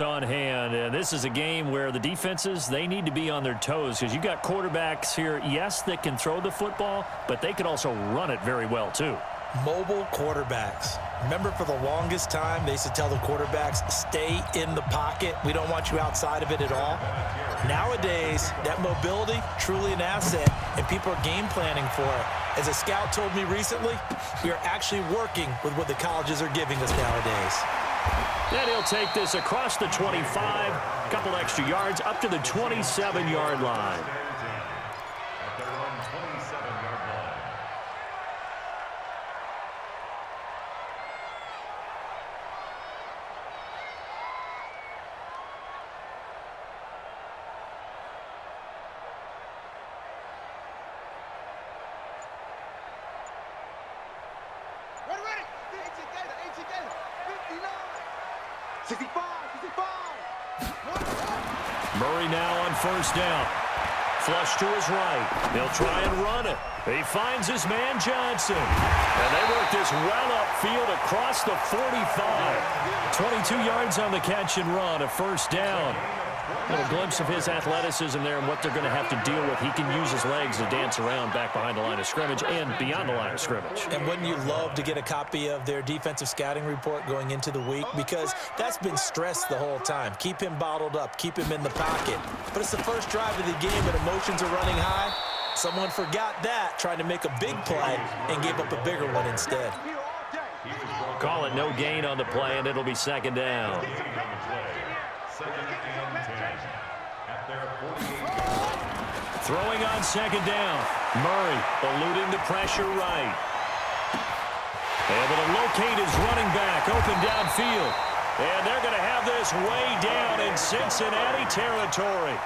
On hand, and this is a game where the defenses, they need to be on their toes because you've got quarterbacks here, yes, that can throw the football, but they can also run it very well too. Mobile quarterbacks. Remember, for the longest time, they used to tell the quarterbacks, stay in the pocket. We don't want you outside of it at all. Nowadays, that mobility, truly an asset, and people are game planning for it. As a scout told me recently, we are actually working with what the colleges are giving us nowadays. And he'll take this across the 25, a couple extra yards, up to the 27-yard line. Murray now on first down. Flush to his right. He'll try and run it. He finds his man Johnson. And they work this well upfield across the 45. 22 yards on the catch and run, a first down. A little glimpse of his athleticism there and what they're going to have to deal with. He can use his legs to dance around back behind the line of scrimmage and beyond the line of scrimmage. And wouldn't you love to get a copy of their defensive scouting report going into the week? Because that's been stressed the whole time. Keep him bottled up. Keep him in the pocket. But it's the first drive of the game and emotions are running high. Someone forgot that, trying to make a big play and gave up a bigger one instead. Call it no gain on the play, and it'll be second down. Throwing on second down. Murray eluding the pressure right. Able to locate his running back open downfield. And they're going to have this way down in Cincinnati territory.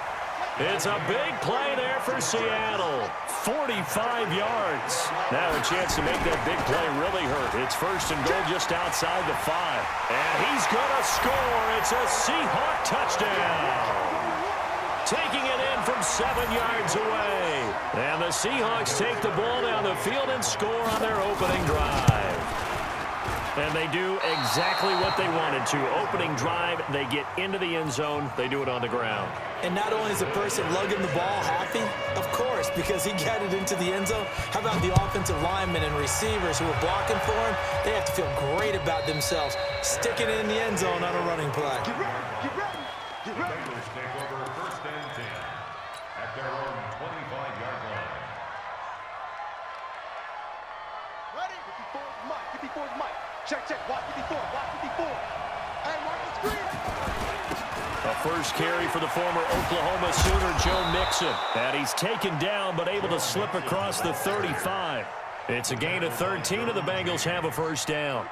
It's a big play there for Seattle. 45 yards. Now a chance to make that big play really hurt. It's first and goal just outside the 5. And he's going to score. It's a Seahawk touchdown. Taking it in from 7 yards away. And the Seahawks take the ball down the field and score on their opening drive. And they do exactly what they wanted to. Opening drive, they get into the end zone. They do it on the ground. And not only is the person lugging the ball happy, of course, because he got it into the end zone. How about the offensive linemen and receivers who are blocking for him? They have to feel great about themselves, sticking it in the end zone on a running play. Get ready, get ready, get ready. Bengals take over first and 10 at their own 25-yard line. Ready? 54's Mike, 54's Mike. Check, check, watch 54, watch 54. Hey, mark the screen. A first carry for the former Oklahoma Sooner, Joe Mixon. And he's taken down, but able to slip across the 35. It's a gain of 13, and the Bengals have a first down.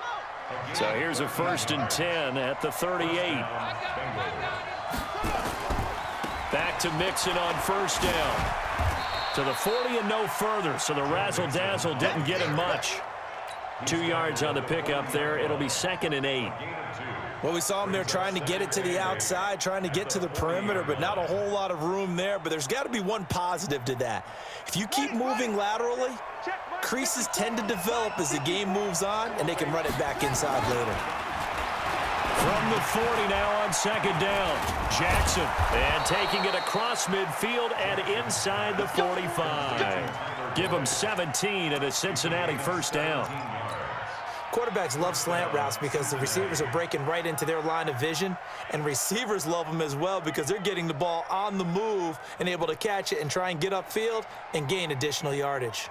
So here's a first and 10 at the 38. Back to Mixon on first down. To the 40 and no further, so the razzle-dazzle didn't get him much. 2 yards on the pickup there. It'll be second and 8. Well, we saw him there trying to get it to the outside, trying to get to the perimeter, but not a whole lot of room there. But there's got to be one positive to that. If you keep moving laterally, creases tend to develop as the game moves on, and they can run it back inside later. From the 40 now on second down. Jackson, and taking it across midfield and inside the 45. Give him 17 and a Cincinnati first down. Quarterbacks love slant routes because the receivers are breaking right into their line of vision, and receivers love them as well because they're getting the ball on the move and able to catch it and try and get upfield and gain additional yardage.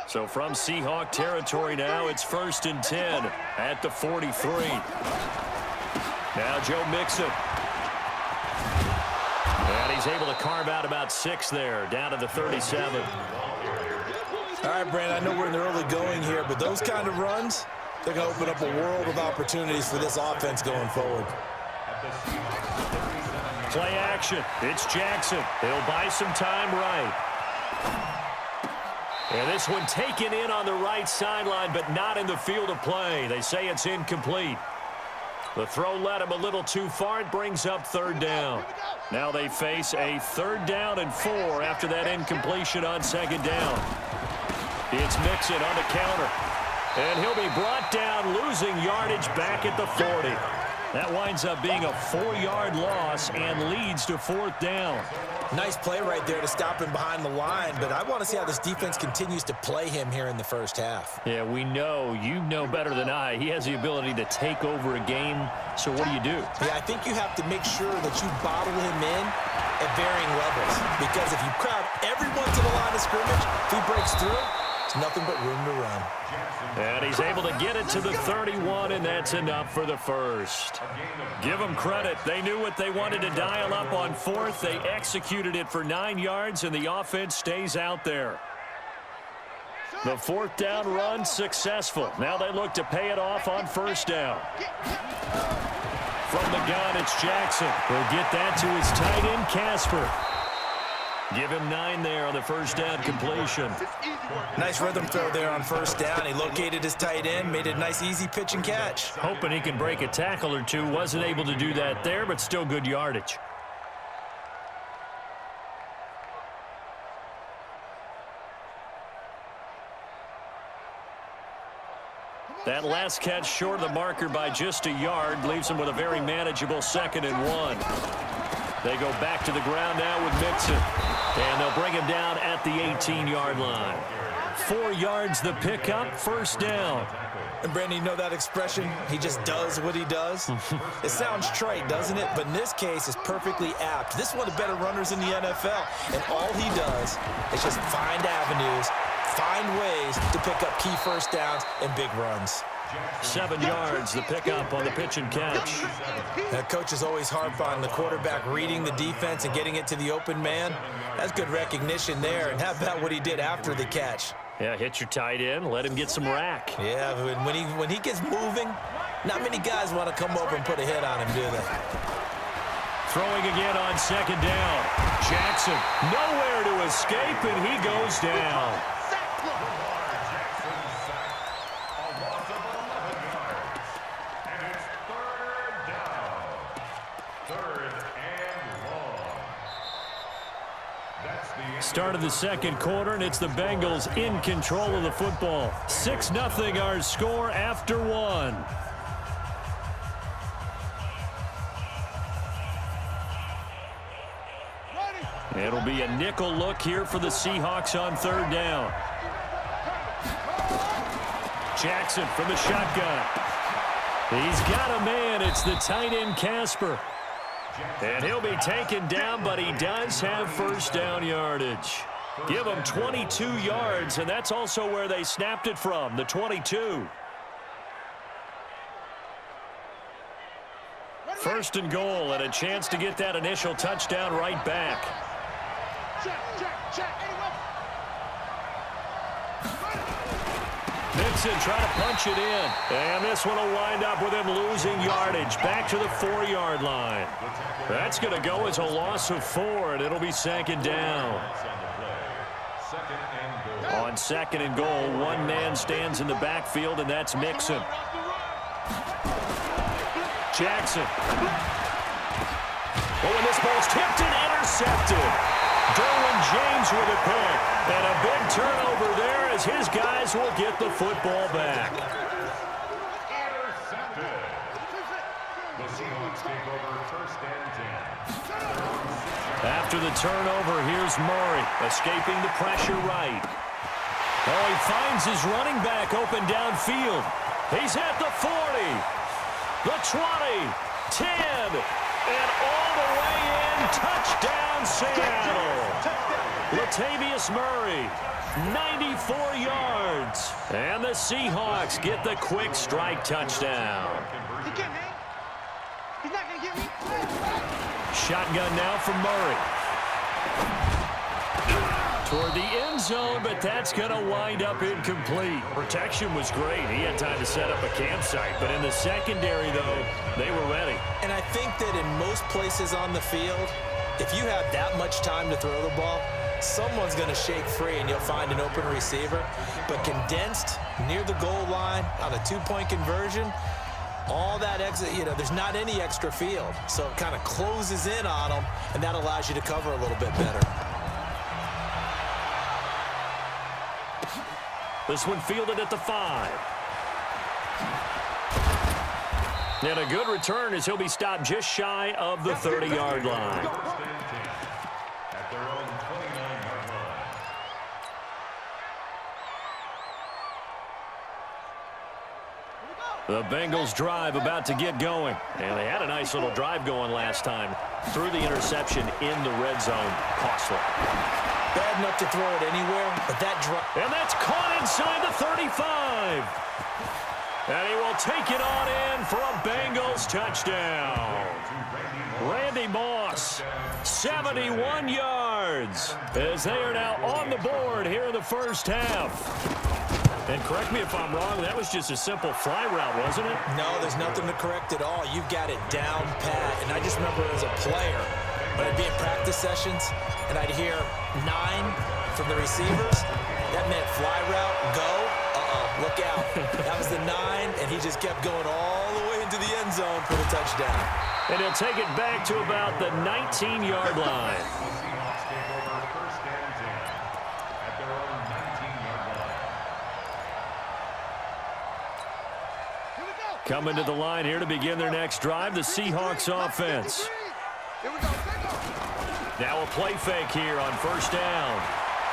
So from Seahawk territory now, it's first and 10 at the 43. Now Joe Mixon. And he's able to carve out about 6 there, down to the 37. All right, Brandon, I know we're in the early going here, but those kind of runs, they're going to open up a world of opportunities for this offense going forward. Play action. It's Jackson. He'll buy some time right. And this one taken in on the right sideline, but not in the field of play. They say it's incomplete. The throw led him a little too far. It brings up third down. Now they face a 3rd down and 4 after that incompletion on second down. It's Mixon on the counter. And he'll be brought down, losing yardage back at the 40. That winds up being a 4-yard loss and leads to 4th down. Nice play right there to stop him behind the line, but I want to see how this defense continues to play him here in the first half. Yeah, we know. You know better than I. He has the ability to take over a game, so what do? Yeah, I think you have to make sure that you bottle him in at varying levels, because if you crowd everyone to the line of scrimmage, if he breaks through, it's nothing but room to run. And he's able to get it to the 31, and that's enough for the first. Give them credit. They knew what they wanted to dial up on 4th. They executed it for 9 yards, and the offense stays out there. The 4th down run successful. Now they look to pay it off on 1st down. From the gun, it's Jackson. He'll get that to his tight end, Casper. Give him 9 there on the 1st down completion. Nice rhythm throw there on 1st down. He located his tight end, made a nice easy pitch and catch. Hoping he can break a tackle or two. Wasn't able to do that there, but still good yardage. That last catch short of the marker by just a yard leaves him with a very manageable 2nd and 1. They go back to the ground now with Mixon. And they'll bring him down at the 18-yard line. 4 yards the pickup, 1st down. And Brandon, you know that expression? He just does what he does. It sounds trite, doesn't it? But in this case, it's perfectly apt. This is one of the better runners in the NFL. And all he does is just find avenues, find ways to pick up key 1st downs and big runs. 7 yards, the pickup on the pitch and catch. That coach is always harp on the quarterback reading the defense and getting it to the open man. That's good recognition there. And how about what he did after the catch? Yeah, hit your tight end, let him get some rack. Yeah, when he gets moving, not many guys want to come over and put a hit on him, do they? Throwing again on 2nd down. Jackson, nowhere to escape, and he goes down. Start of the 2nd quarter, and it's the Bengals in control of the football. 6-0 our score after 1. It'll be a nickel look here for the Seahawks on 3rd down. Jackson from the shotgun. He's got a man. It's the tight end, Casper. And he'll be taken down, but he does have 1st down yardage. Give him 22 yards, and that's also where they snapped it from, the 22. 1st and goal, and a chance to get that initial touchdown right back. Mixon trying to punch it in. And this one will wind up with him losing yardage back to the 4-yard line. That's going to go as a loss of 4, and it'll be 2nd down. On 2nd and goal, one man stands in the backfield, and that's Mixon. Jackson. Oh, and this ball's tipped and intercepted. Derwin James with a pick. And a big turnover there as his guys will get the football back. The Seahawks take over 1st and 10. After the turnover, here's Murray, escaping the pressure right. Oh, he finds his running back open downfield. He's at the 40, the 20, 10, and all the way in. Touchdown, Seattle. Latavius Murray, 94 yards. And the Seahawks get the quick strike touchdown. He's not going to get me. Shotgun now from Murray. Toward the end zone, but that's going to wind up incomplete. Protection was great. He had time to set up a campsite. But in the secondary, though, they were ready. And I think that in most places on the field, if you have that much time to throw the ball, someone's going to shake free and you'll find an open receiver. But condensed near the goal line on a 2-point conversion, all that exit, there's not any extra field. So it kind of closes in on them, and that allows you to cover a little bit better. This one fielded at the 5. And a good return as he'll be stopped just shy of the 30-yard line. First and 10 at their own 29-yard line. The Bengals drive about to get going. And they had a nice little drive going last time. Threw the interception in the red zone. Costly. Bad enough to throw it anywhere, but that drop. And that's caught inside the 35. And he will take it on in for a Bengals touchdown. Randy Moss, 71 yards, as they are now on the board here in the first half. And correct me if I'm wrong, that was just a simple fly route, wasn't it? No, there's nothing to correct at all. You've got it down pat. And I just remember as a player, when I'd be in practice sessions, and I'd hear 9 from the receivers, that meant fly route, go. Look out. That was the 9, and he just kept going all the way into the end zone for the touchdown. And he'll take it back to about the 19-yard line. Seahawks take over first and 10 at their own 19-yard line. Coming to the line here to begin their next drive, the Seahawks offense. Now a play fake here on first down.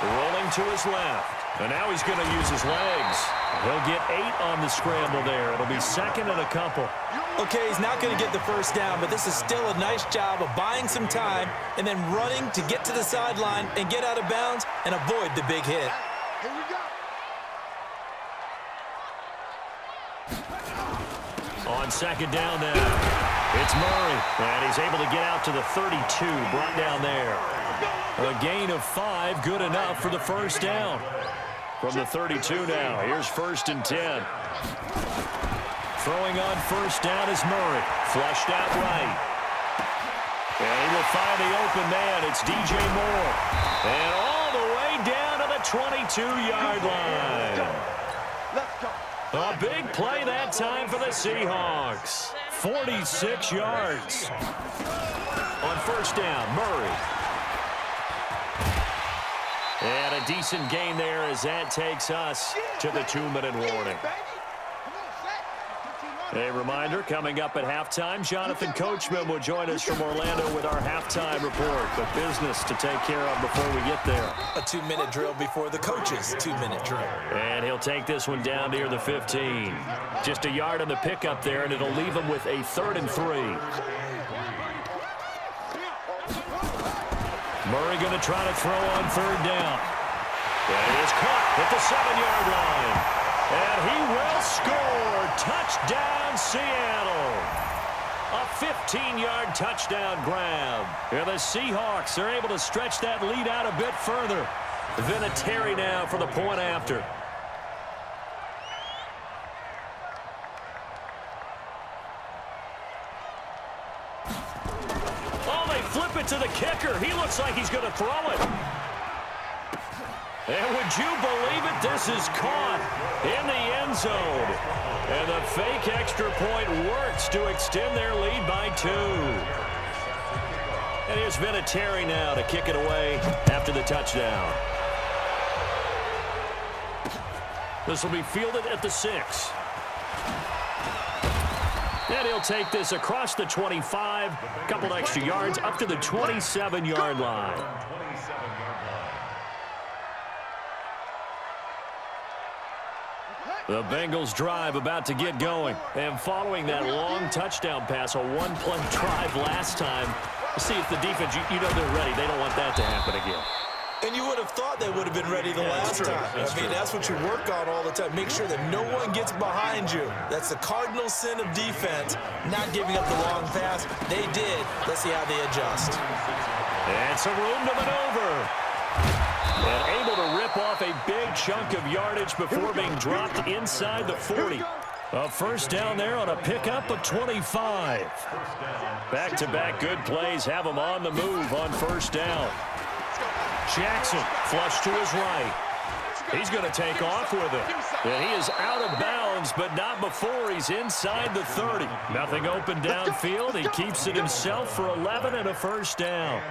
Rolling to his left. And now he's going to use his legs. He'll get 8 on the scramble there. It'll be second and a couple. Okay, he's not going to get the first down, but this is still a nice job of buying some time and then running to get to the sideline and get out of bounds and avoid the big hit. Here we go. On second down now, it's Murray. And he's able to get out to the 32, brought down there. A gain of 5, good enough for the first down. From the 32 now, here's first and 10. Throwing on first down is Murray. Flushed out right. And he will find the open man. It's DJ Moore. And all the way down to the 22-yard line. Let's go. A big play that time for the Seahawks. 46 yards. On first down, Murray. And a decent gain there as that takes us to the 2-minute warning. A reminder, coming up at halftime, Jonathan Coachman will join us from Orlando with our halftime report. But business to take care of before we get there. A 2-minute drill before the coach's 2-minute drill. And he'll take this one down near the 15. Just a yard on the pickup there, and it'll leave him with a 3rd and 3. Murray going to try to throw on third down. And he is caught at the 7-yard line. And he will score. Touchdown, Seattle. A 15-yard touchdown grab. And the Seahawks are able to stretch that lead out a bit further. Vinatieri now for the point after. Flip it to the kicker. He looks like he's going to throw it. And would you believe it? This is caught in the end zone. And the fake extra point works to extend their lead by 2. And here's Vinatieri now to kick it away after the touchdown. This will be fielded at the 6. And he'll take this across the 25, a couple extra yards, up to the 27-yard line. The Bengals drive about to get going. And following that long touchdown pass, a one-play drive last time, see if the defense, you know they're ready. They don't want that to happen again. And you would have thought they would have been ready the last time. That's what you work on all the time. Make sure that no one gets behind you. That's the cardinal sin of defense, not giving up the long pass. They did. Let's see how they adjust. And some room to maneuver. And able to rip off a big chunk of yardage before being dropped inside the 40. A first down there on a pickup of 25. Back-to-back good plays have them on the move on first down. Jackson flush to his right. He's going to take off with it. And he is out of bounds, but not before he's inside the 30. Nothing open downfield. He keeps it himself for 11 and a first down.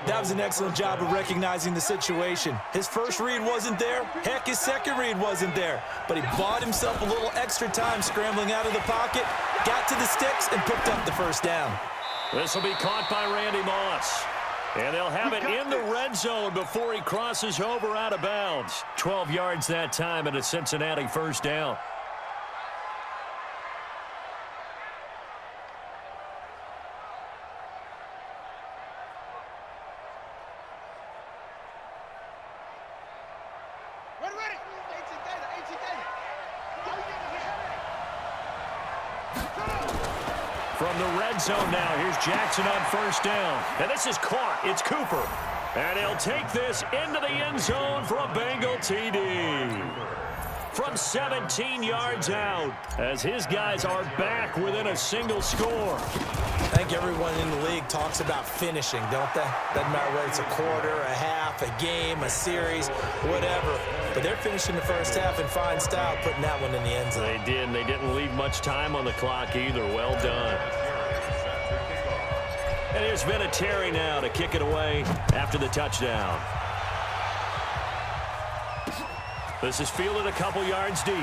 That was an excellent job of recognizing the situation. His first read wasn't there. Heck, his second read wasn't there. But he bought himself a little extra time scrambling out of the pocket, got to the sticks, and picked up the first down. This will be caught by Randy Moss. And they'll have it in the red zone before he crosses over out of bounds. 12 yards that time and a Cincinnati first down. Ready. From the red zone now, here's Jackson on first down. And this is caught. It's Cooper. And he'll take this into the end zone for a Bengal TD. From 17 yards out, as his guys are back within a single score. I think everyone in the league talks about finishing, don't they? Doesn't matter whether it's a quarter, a half, a game, a series, whatever. But they're finishing the first half in fine style, putting that one in the end zone. They did, and they didn't leave much time on the clock either. Well done. And here's Vinatieri now to kick it away after the touchdown. This is fielded a couple yards deep. And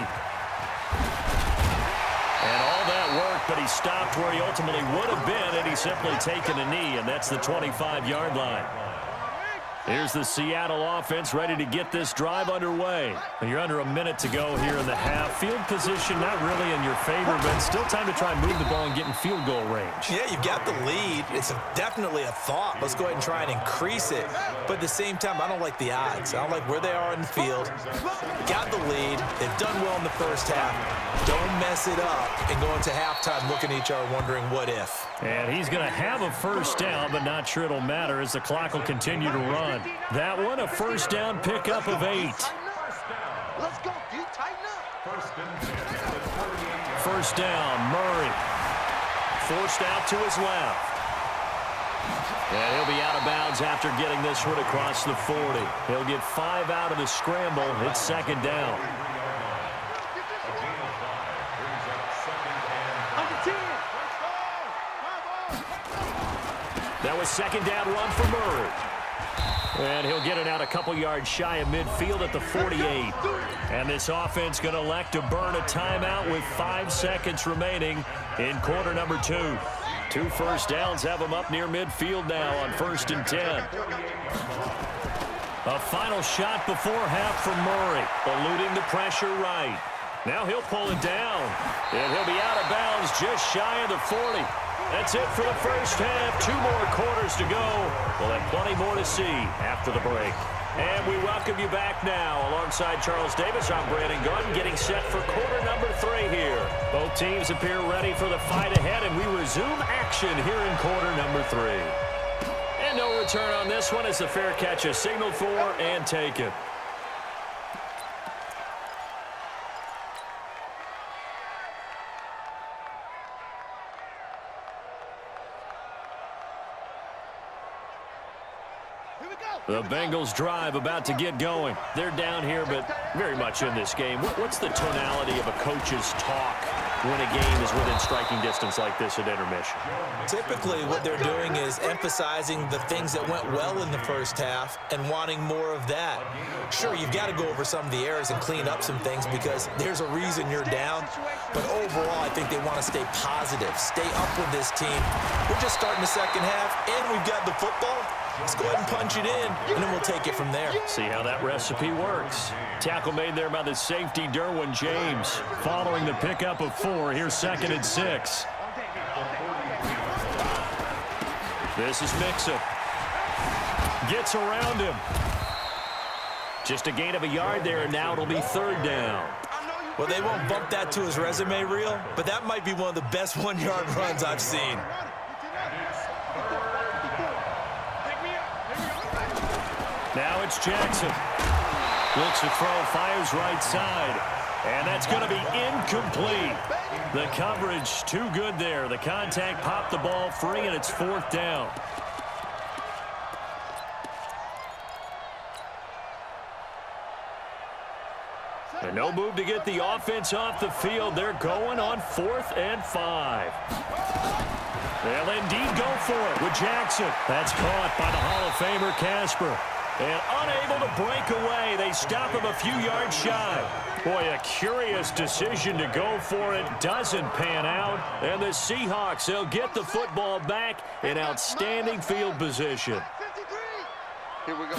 all that work, but he stopped where he ultimately would have been, and he's simply taken a knee, and that's the 25-yard line. Here's the Seattle offense ready to get this drive underway. And you're under a minute to go here in the half. Field position not really in your favor, but still time to try and move the ball and get in field goal range. Yeah, you've got the lead. It's definitely a thought. Let's go ahead and try and increase it. But at the same time, I don't like the odds. I don't like where they are in the field. Got the lead. They've done well in the first half. Don't mess it up and go into halftime looking at each other wondering what if. And he's going to have a first down, but not sure it'll matter as the clock will continue to run. That one, a first down pickup of 8. Let's go, D. Tighten up. First down, Murray. Forced out to his left. And he'll be out of bounds after getting this one across the 40. He'll get 5 out of the scramble. It's second down. That was second down run for Murray. And he'll get it out a couple yards shy of midfield at the 48. And this offense going to elect to burn a timeout with 5 seconds remaining in quarter number 2. 2 first downs have them up near midfield now on 1st and 10. A final shot before half from Murray, eluding the pressure right. Now he'll pull it down, and he'll be out of bounds just shy of the 40. That's it for the first half. 2 more quarters to go. We'll have plenty more to see after the break. And we welcome you back now. Alongside Charles Davis, I'm Brandon Gunn, getting set for quarter number 3 here. Both teams appear ready for the fight ahead, and we resume action here in quarter number 3. And no return on this one as the fair catch is signaled for and taken. The Bengals drive about to get going. They're down here, but very much in this game. What's the tonality of a coach's talk when a game is within striking distance like this at intermission? Typically, what they're doing is emphasizing the things that went well in the first half and wanting more of that. Sure, you've got to go over some of the errors and clean up some things because there's a reason you're down. But overall, I think they want to stay positive, stay up with this team. We're just starting the second half, and we've got the football. Let's go ahead and punch it in, and then we'll take it from there. See how that recipe works. Tackle made there by the safety, Derwin James. Following the pickup of 4, here's 2nd and 6. This is Mixon. Gets around him. Just a gain of a yard there, and now it'll be 3rd down. Well, they won't bump that to his resume reel, but that might be one of the best 1-yard runs I've seen. Now it's Jackson. Looks to throw, fires right side. And that's going to be incomplete. The coverage too good there. The contact popped the ball free, and it's 4th down. No move to get the offense off the field. They're going on 4th and 5. They'll indeed go for it with Jackson. That's caught by the Hall of Famer Casper. And unable to break away, they stop him a few yards shy. Boy, a curious decision to go for it. Doesn't pan out. And the Seahawks, they'll get the football back in outstanding field position. Here we go.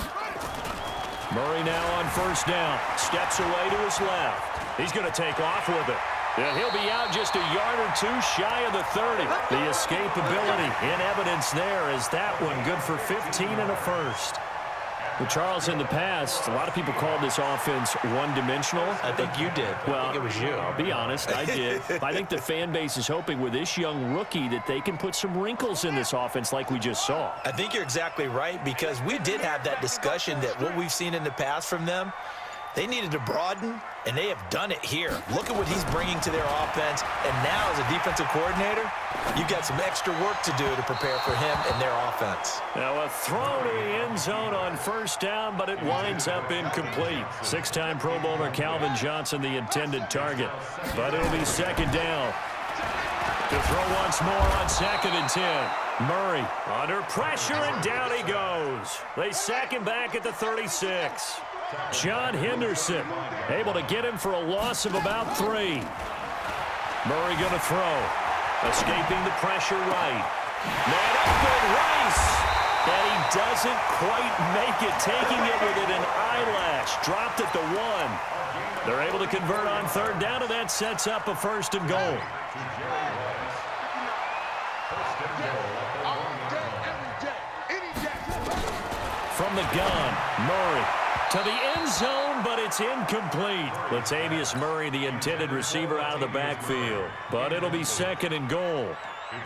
Murray now on 1st down. Steps away to his left. He's going to take off with it. And he'll be out just a yard or two shy of the 30. The escapability in evidence there is that one good for 15 and a first. Well, Charles, in the past, a lot of people called this offense one-dimensional. I think you did. Well, I think it was you. I'll be honest, I did. I think the fan base is hoping with this young rookie that they can put some wrinkles in this offense like we just saw. I think you're exactly right, because we did have that discussion that what we've seen in the past from them, they needed to broaden, and they have done it here. Look at what he's bringing to their offense, and now as a defensive coordinator, you've got some extra work to do to prepare for him and their offense. Now a throw to the end zone on 1st down, but it winds up incomplete. 6-time Pro Bowler Calvin Johnson, the intended target. But it'll be 2nd down. To throw once more on 2nd and 10. Murray under pressure, and down he goes. They sack him back at the 36. John Henderson able to get him for a loss of about 3. Murray going to throw. Escaping the pressure right. Man open, Rice. And he doesn't quite make it. Taking it within an eyelash. Dropped at the 1. They're able to convert on 3rd down, and that sets up a 1st and goal. From the gun, Murray to the end zone, but it's incomplete. Latavius Murray, the intended receiver, out of the backfield. But it'll be 2nd and goal.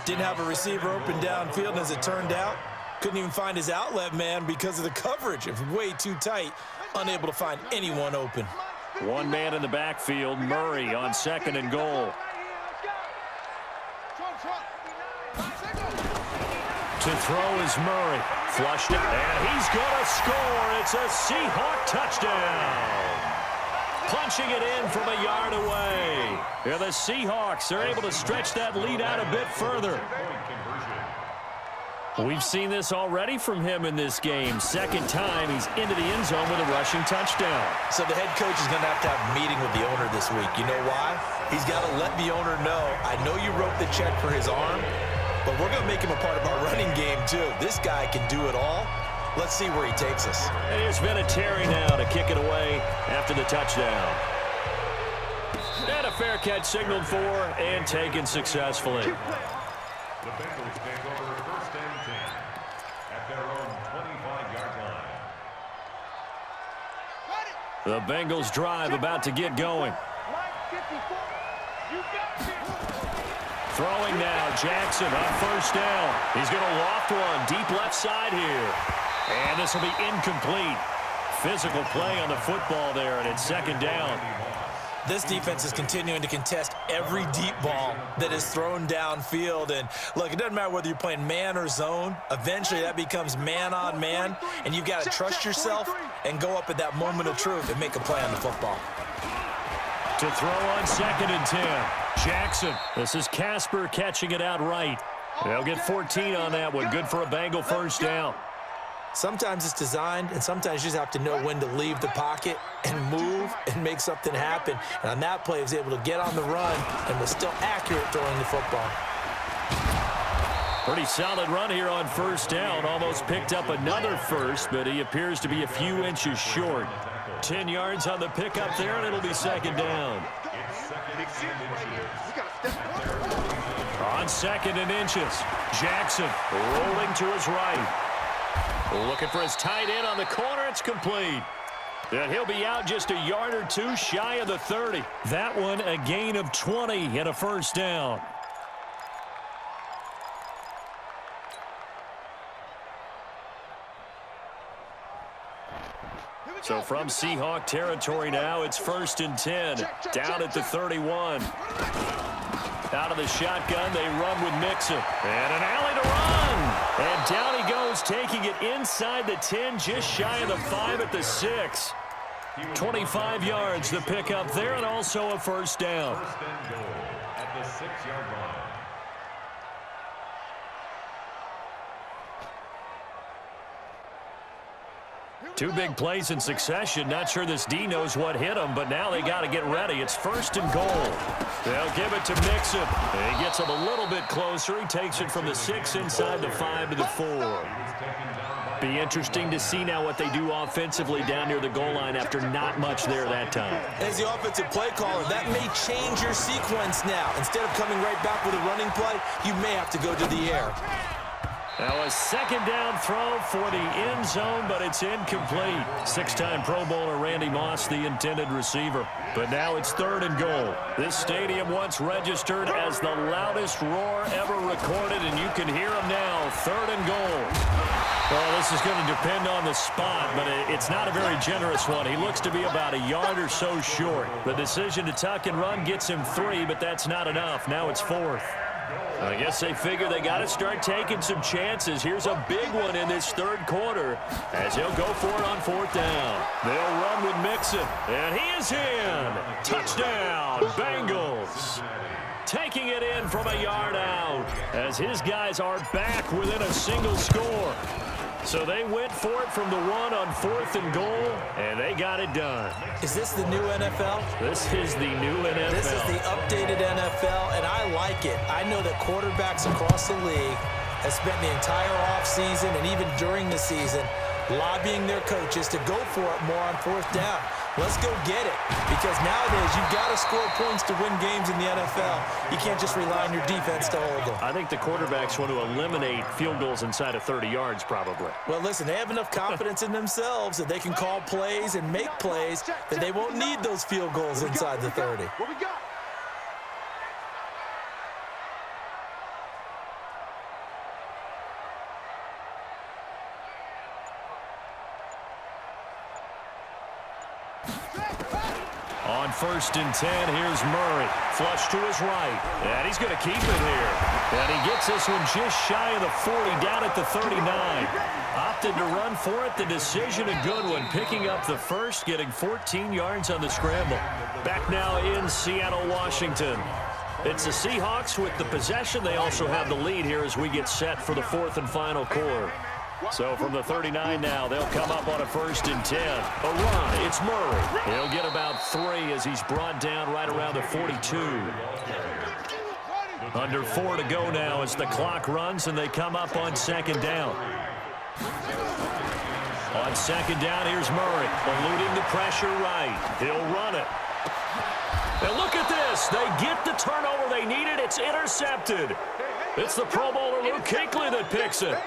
Didn't have a receiver open downfield, and as it turned out, couldn't even find his outlet man because of the coverage. It was way too tight, unable to find anyone open. One man in the backfield, Murray on 2nd and goal. To throw is Murray. Flushed it, and he's going to score. It's a Seahawk touchdown. Punching it in from a yard away. Yeah, the Seahawks are able to stretch that lead out a bit further. We've seen this already from him in this game. 2nd time he's into the end zone with a rushing touchdown. So the head coach is going to have a meeting with the owner this week. You know why? He's got to let the owner know, I know you wrote the check for his arm, but we're going to make him a part of our running game too. This guy can do it all. Let's see where he takes us. It's been a Terry now to kick it away after the touchdown. And a fair catch signaled for and taken successfully. The Bengals take over 1st and 10 at their own 25-yard line. The Bengals drive about to get going. Throwing now, Jackson on 1st down. He's going to loft one deep left side here. And this will be incomplete. Physical play on the football there, and it's 2nd down. This defense is continuing to contest every deep ball that is thrown downfield. And look, it doesn't matter whether you're playing man or zone. Eventually that becomes man on man, and you've got to trust yourself and go up at that moment of truth and make a play on the football. To throw on 2nd and 10. Jackson. This is Casper catching it out right. They'll get 14 on that one. Good for a Bengal 1st down. Sometimes it's designed, and sometimes you just have to know when to leave the pocket and move and make something happen. And on that play, he was able to get on the run and was still accurate throwing the football. Pretty solid run here on 1st down. Almost picked up another first, but he appears to be a few inches short. 10 yards on the pickup there, and it'll be 2nd down. On 2nd and inches, Jackson rolling to his right. Looking for his tight end on the corner. It's complete. And he'll be out just a yard or two shy of the 30. That one a gain of 20 and a 1st down. So from Seahawk territory now, it's 1st and 10. Down at the 31. Out of the shotgun, they run with Mixon. And an alley to run. And down he goes, taking it inside the 10, just shy of the 5 at the 6. 25 yards to pick up there, and also a first down. First and goal at the 6-yard line. Two big plays in succession. Not sure this D knows what hit him, but now they got to get ready. It's first and goal. They'll give it to Mixon. He gets him a little bit closer. He takes it from the 6 inside the 5 to the 4. Be interesting to see now what they do offensively down near the goal line after not much there that time. As the offensive play caller, that may change your sequence now. Instead of coming right back with a running play, you may have to go to the air. Now a second down throw for the end zone, but it's incomplete. 6-time Pro Bowler Randy Moss, the intended receiver. But now it's third and goal. This stadium once registered as the loudest roar ever recorded, and you can hear them now. Third and goal. Well, this is going to depend on the spot, but it's not a very generous one. He looks to be about a yard or so short. The decision to tuck and run gets him 3, but that's not enough. Now it's fourth. I guess they figure they got to start taking some chances. Here's a big one in this third quarter as he'll go for it on fourth down. They'll run with Mixon, and he is in. Touchdown, Bengals. Taking it in from a yard out as his guys are back within a single score. So they went for it from the 1 on fourth and goal, and they got it done. Is this the new NFL? This is the new NFL. This is the updated NFL, and I like it. I know that quarterbacks across the league have spent the entire offseason and even during the season lobbying their coaches to go for it more on fourth down. Let's go get it, because nowadays you've got to score points to win games in the NFL. You can't just rely on your defense to hold them. I think the quarterbacks want to eliminate field goals inside of 30 yards probably. Well, listen, they have enough confidence in themselves that they can call plays and make plays that they won't need those field goals inside the 30. What we got? On first and 10, here's Murray. Flush to his right. And he's going to keep it here. And he gets this one just shy of the 40, down at the 39. Opted to run for it. The decision a good one. Picking up the first, getting 14 yards on the scramble. Back now in Seattle, Washington. It's the Seahawks with the possession. They also have the lead here as we get set for the fourth and final quarter. So from the 39 now, they'll come up on a first and 10. A run, it's Murray. He'll get about 3 as he's brought down right around the 42. Under 4 to go now as the clock runs, and they come up on second down. On second down, here's Murray, eluding the pressure right. He'll run it. And look at this. They get the turnover they needed. It's intercepted. It's the Pro Bowler Luke Kuechly that picks it.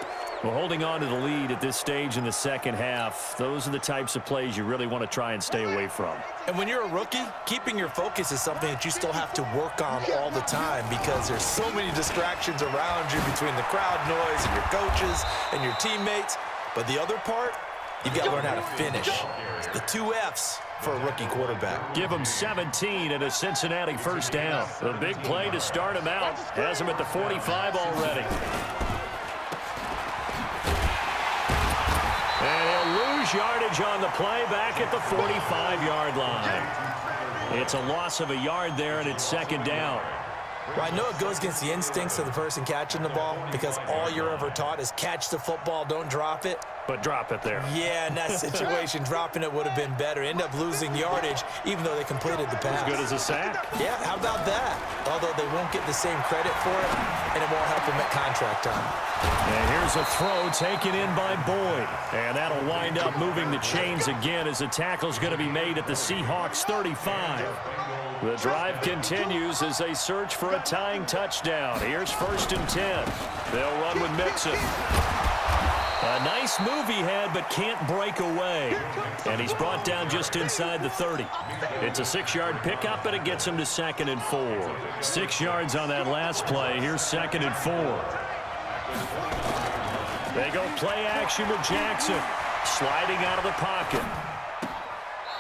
Well, holding on to the lead at this stage in the second half, those are the types of plays you really want to try and stay away from. And when you're a rookie, keeping your focus is something that you still have to work on all the time because there's so many distractions around you between the crowd noise and your coaches and your teammates. But the other part, you've got to learn how to finish. The 2 F's for a rookie quarterback. Give him 17 and a Cincinnati first down. A big play to start him out. Has him at the 45 already. And he'll lose yardage on the play back at the 45-yard line. It's a loss of a yard there, and it's second down. Well, I know it goes against the instincts of the person catching the ball because all you're ever taught is catch the football, don't drop it. But drop it there. Yeah, in that situation, dropping it would have been better. End up losing yardage, even though they completed the pass. As good as a sack. Yeah, how about that? Although they won't get the same credit for it, and it won't help them at contract time. And here's a throw taken in by Boyd. And that'll wind up moving the chains again as the tackle's going to be made at the Seahawks 35. The drive continues as they search for a tying touchdown. Here's first and 10. They'll run with Mixon. A nice move he had, but can't break away. And he's brought down just inside the 30. It's a 6-yard pickup, and it gets him to second and 4. 6 yards on that last play. Here's second and 4. They go play action with Jackson. Sliding out of the pocket.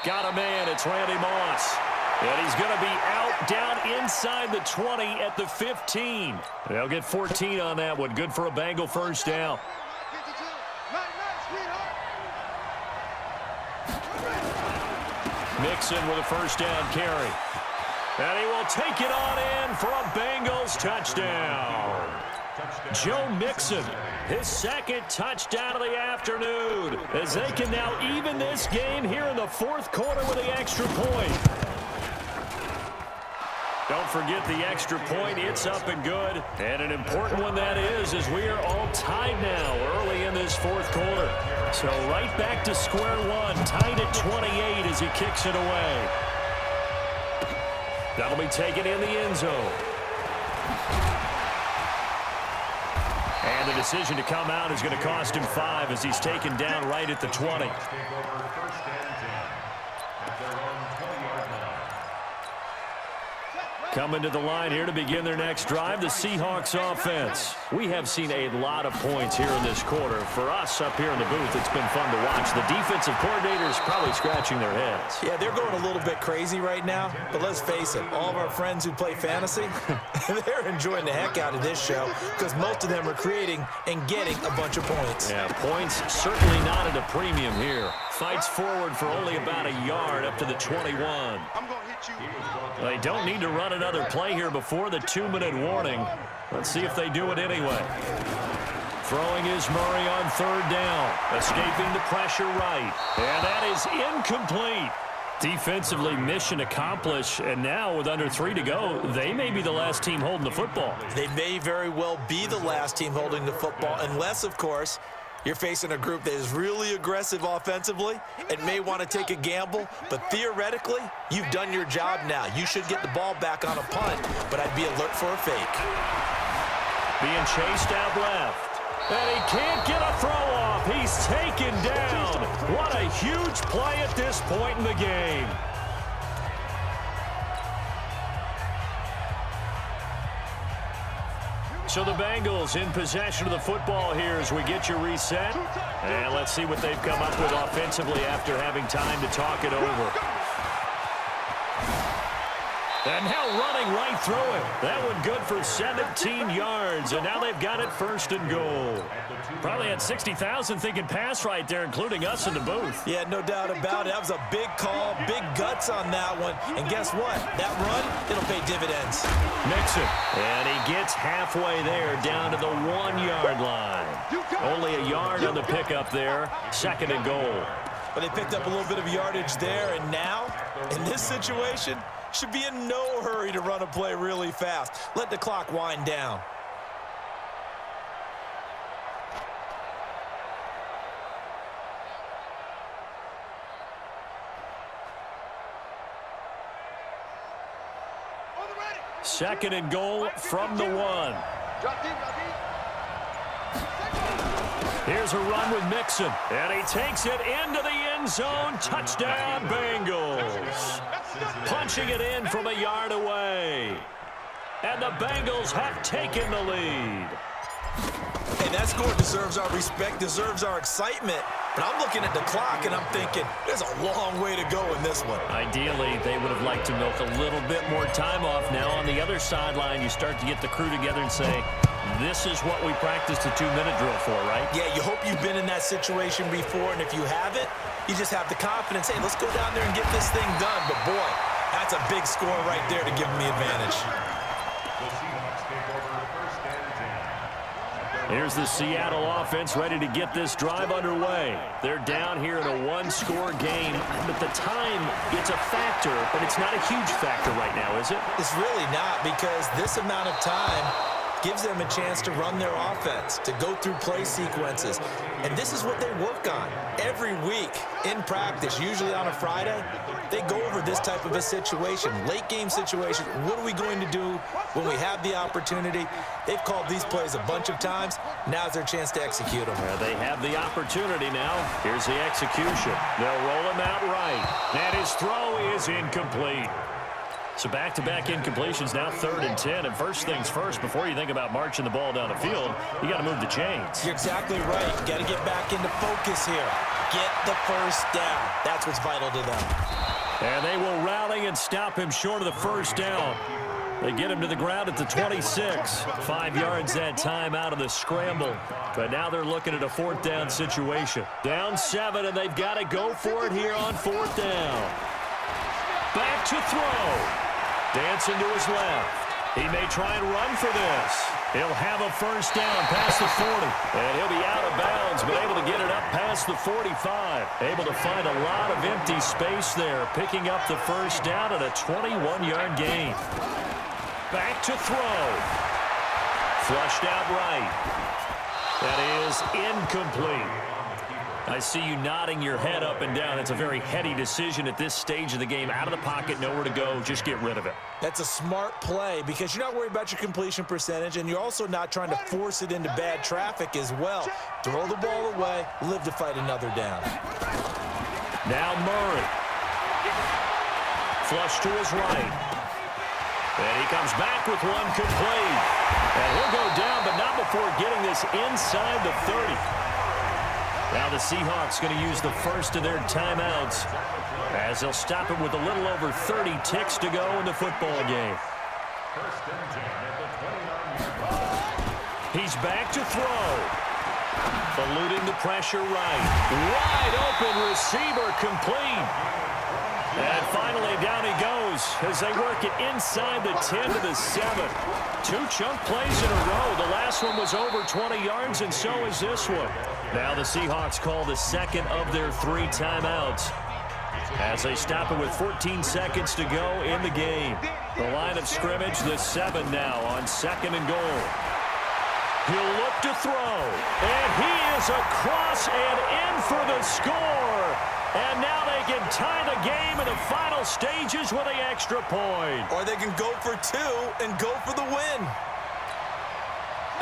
Got a man. It's Randy Moss. And he's going to be out down inside the 20 at the 15. They'll get 14 on that one. Good for a Bengal first down. Mixon with a first down carry. And he will take it on in for a Bengals touchdown. Joe Mixon, his second touchdown of the afternoon, as they can now even this game here in the fourth quarter with the extra point. Don't forget the extra point. It's up and good. And an important one that is, as we are all tied now early in this fourth quarter. So right back to square one, tied at 28 as he kicks it away. That'll be taken in the end zone. And the decision to come out is going to cost him 5 as he's taken down right at the 20. Coming to the line here to begin their next drive, the Seahawks offense. We have seen a lot of points here in this quarter. For us up here in the booth, it's been fun to watch. The defensive coordinators probably scratching their heads. Yeah, they're going a little bit crazy right now, but let's face it, all of our friends who play fantasy, they're enjoying the heck out of this show because most of them are creating and getting a bunch of points. Yeah, points certainly not at a premium here. Fights forward for only about a yard up to the 21. I'm going to hit you. They don't need to run another play here before the 2-minute warning. Let's see if they do it anyway. Throwing is Murray on third down. Escaping the pressure right. And that is incomplete. Defensively, mission accomplished. And now with under 3 to go, they may be the last team holding the football. They may very well be the last team holding the football, unless, of course, you're facing a group that is really aggressive offensively and may want to take a gamble, but theoretically, you've done your job now. You should get the ball back on a punt, but I'd be alert for a fake. Being chased out left. And he can't get a throw off. He's taken down. What a huge play at this point in the game. So the Bengals in possession of the football here as we get you reset. And let's see what they've come up with offensively after having time to talk it over. And now running right through it. That one good for 17 yards. And now they've got it first and goal. Probably had 60,000 thinking pass right there, including us in the booth. Yeah, no doubt about it. That was a big call, big guts on that one. And guess what? That run, it'll pay dividends. Mixon. And he gets halfway there, down to the 1-yard line. Only a yard on the pickup there. Second and goal. But they picked up a little bit of yardage there. And now, in this situation, should be in no hurry to run a play really fast. Let the clock wind down. Second and goal from the 1. Here's a run with Mixon. And he takes it into the end zone. Touchdown, Bengals. Punching it in from a yard away. And the Bengals have taken the lead. Hey, that score deserves our respect, deserves our excitement. But I'm looking at the clock, and I'm thinking, there's a long way to go in this one. Ideally, they would have liked to milk a little bit more time off. Now, on the other sideline, you start to get the crew together and say, this is what we practiced a 2-minute drill for, right? Yeah, you hope you've been in that situation before, and if you haven't, you just have the confidence, hey, let's go down there and get this thing done. But, boy, that's a big score right there to give them the advantage. Here's the Seattle offense ready to get this drive underway. They're down here in a 1-score game, but the time, it's a factor, but it's not a huge factor right now, is it? It's really not, because this amount of time gives them a chance to run their offense, to go through play sequences. And this is what they work on every week in practice, usually on a Friday. They go over this type of a situation, late game situation. What are we going to do when we have the opportunity? They've called these plays a bunch of times. Now's their chance to execute them. They have the opportunity now. Here's the execution. They'll roll him out right. And his throw is incomplete. So back-to-back incompletions, now 3rd and 10. And first things first, before you think about marching the ball down the field, you got to move the chains. You're exactly right. You got to get back into focus here. Get the first down. That's what's vital to them. And they will rally and stop him short of the first down. They get him to the ground at the 26. 5 yards that time out of the scramble. But now they're looking at a 4th down situation. Down 7, and they've got to go for it here on 4th down. Back to throw. Dancing to his left. He may try and run for this. He'll have a first down past the 40. And he'll be out of bounds, but able to get it up past the 45. Able to find a lot of empty space there, picking up the first down at a 21-yard gain. Back to throw. Flushed out right. That is incomplete. I see you nodding your head up and down. It's a very heady decision at this stage of the game. Out of the pocket, nowhere to go. Just get rid of it. That's a smart play because you're not worried about your completion percentage, and you're also not trying to force it into bad traffic as well. Throw the ball away, live to fight another down. Now Murray. Flush to his right. And he comes back with one complete. And he'll go down, but not before getting this inside the 30. Now the Seahawks going to use the first of their timeouts as they'll stop it with a little over 30 ticks to go in the football game. He's back to throw. Eluding the pressure right. Wide open receiver complete. And finally down he goes as they work it inside the 10 to the 7. Two chunk plays in a row. The last one was over 20 yards, and so is this one. Now the Seahawks call the second of their 3 timeouts as they stop it with 14 seconds to go in the game. The line of scrimmage, the 7 now on 2nd and goal. He'll look to throw, and he is across and in for the score. And now they can tie the game in the final stages with an extra point. Or they can go for 2 and go for the win.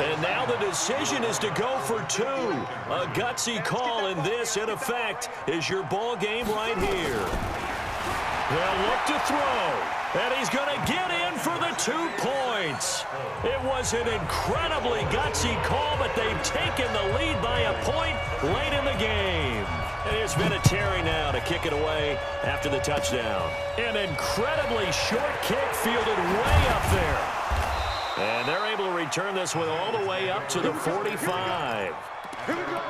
And now the decision is to go for 2. A gutsy call, and this, in effect, is your ball game right here. They'll look to throw, and he's going to get in for the 2 points. It was an incredibly gutsy call, but they've taken the lead by a point late in the game. And it's been a Terry now to kick it away after the touchdown. An incredibly short kick fielded way up there. And they're able to return this one all the way up to the 45. Here we go.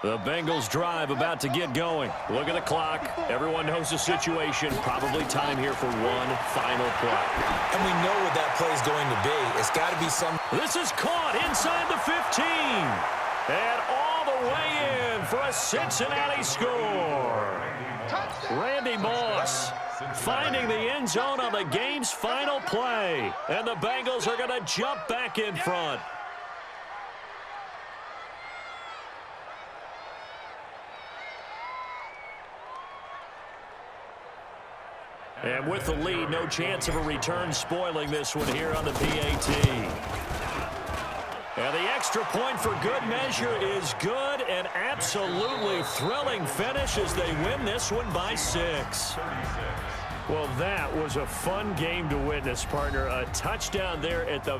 The Bengals drive about to get going. Look at the clock. Everyone knows the situation. Probably time here for one final play. And we know what that play is going to be. It's got to be some... This is caught inside the 15. And all the way in for a Cincinnati score. Randy Moss finding the end zone on the game's final play. And the Bengals are going to jump back in front. And with the lead, no chance of a return spoiling this one here on the PAT. And the extra point for good measure is good. An absolutely thrilling finish as they win this one by 6. Well, that was a fun game to witness, partner. A touchdown there at the